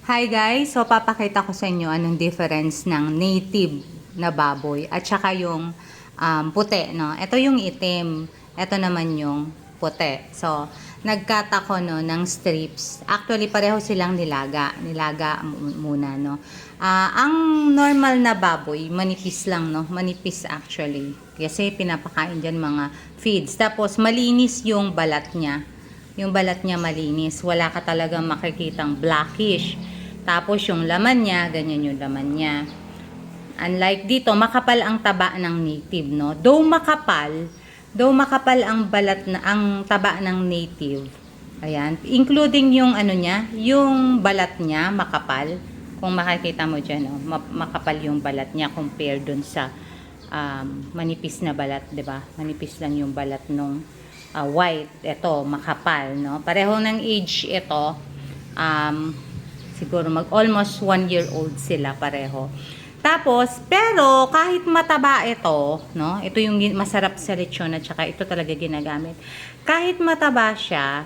Hi guys! So papakita ko sa inyo anong difference ng native na baboy at saka yung puti, no? Ito yung itim, ito naman yung puti. So, nag-cut ako no, ng strips. Actually, pareho silang nilaga. Nilaga muna, no? Ang normal na baboy, manipis lang, no? Manipis actually. Kasi pinapakain dyan mga feeds. Tapos, malinis yung balat niya. Yung balat niya malinis. Wala ka talagang makikitang blackish. Tapos yung laman niya, ganyan yung laman niya. Unlike dito, makapal ang taba ng native, no? Though makapal ang balat na ang taba ng native. Ayan, including yung ano niya, yung balat niya makapal. Kung makikita mo diyan, no? Makapal yung balat niya compare dun sa manipis na balat, 'di ba? Manipis lang yung balat nung white. Ito makapal, no? Pareho ng age ito. Siguro almost 1 year old sila pareho. Tapos, pero kahit mataba ito, no? Ito yung masarap sa lechon at saka ito talaga ginagamit. Kahit mataba siya,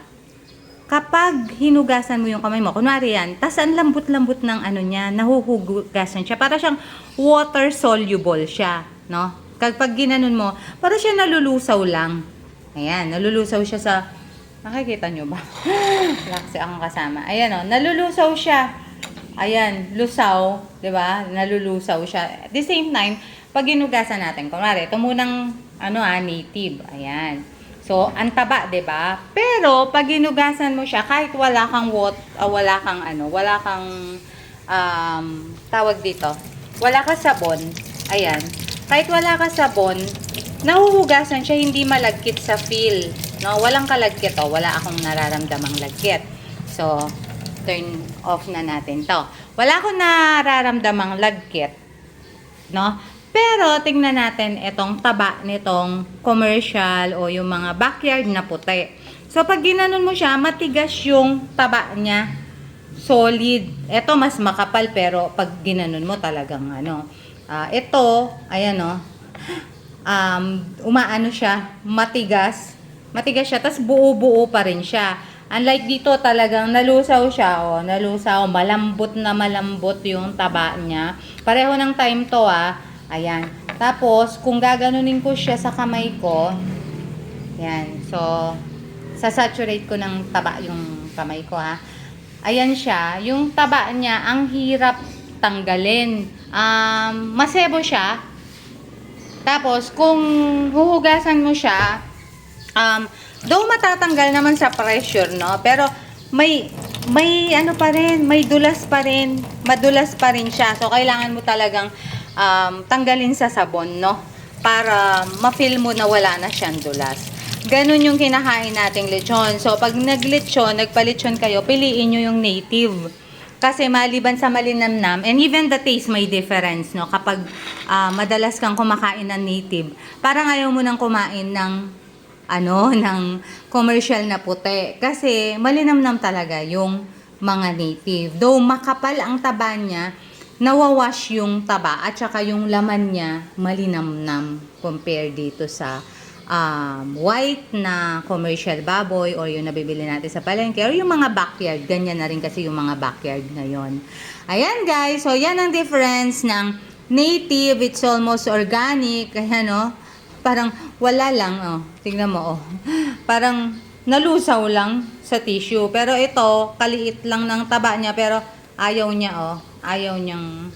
kapag hinugasan mo yung kamay mo, kunwari yan, tas ang lambot-lambot ng ano niya, nahuhugasan siya. Para siyang water soluble siya, no? Kapag ginanon mo, para siya nalulusaw lang. Ayan, nalulusaw siya sa... Nakikita nyo ba? Wala kasi akong kasama. Ayan o, nalulusaw siya. Ayan, lusaw. Diba? Nalulusaw siya. At the same time, pag ginugasan natin, kunwari, ito munang, native. Ayan. So, ang taba, diba? Pero, pag ginugasan mo siya, kahit wala kang tawag dito, wala ka sabon. Ayan. Kahit wala ka sabon, nahuhugasan siya, hindi malagkit sa feel. No, walang kalagkit to. Wala akong nararamdamang lagkit. So, turn off na natin to. Wala akong nararamdamang lagkit. No? Pero, tingnan natin itong taba nitong commercial o yung mga backyard na puti. So, pag ginanon mo siya, matigas yung taba niya. Solid. Ito, mas makapal pero pag ginanon mo talagang ito, ayan o. Umaano siya, matigas siya, tas buo-buo pa rin siya. Unlike dito talagang nalusaw siya, nalusaw, malambot na malambot yung taba niya. Pareho ng time to, ayan. Tapos, kung gaganunin ko siya sa kamay ko, ayan, so, sasaturate ko ng taba yung kamay ko, ayan siya, yung taba niya, ang hirap tanggalin. Masebo siya. Tapos, kung huhugasan mo siya, though matatanggal naman sa pressure, no? Pero may pa rin, may dulas pa rin, madulas pa rin siya. So kailangan mo talagang tanggalin sa sabon, no? Para ma-feel mo na wala na siyang dulas. Ganun yung kinakain nating lechon. So pag nagpa-lechon kayo, piliin nyo yung native. Kasi maliban sa malinamnam, and even the taste may difference, no? Kapag madalas kang kumakain ng native, parang ayaw mo nang kumain ng ng commercial na puti. Kasi malinamnam talaga yung mga native. Though makapal ang taba niya, nawawash yung taba at saka yung laman niya malinamnam compare dito sa white na commercial baboy or yung nabibili natin sa palengke or yung mga backyard. Ganyan na rin kasi yung mga backyard ngayon. Ayan guys, so yan ang difference ng native. It's almost organic. Ayan parang wala lang, tingnan mo, parang nalusaw lang sa tissue. Pero ito, kaliit lang ng taba niya, pero ayaw niya, ayaw niyang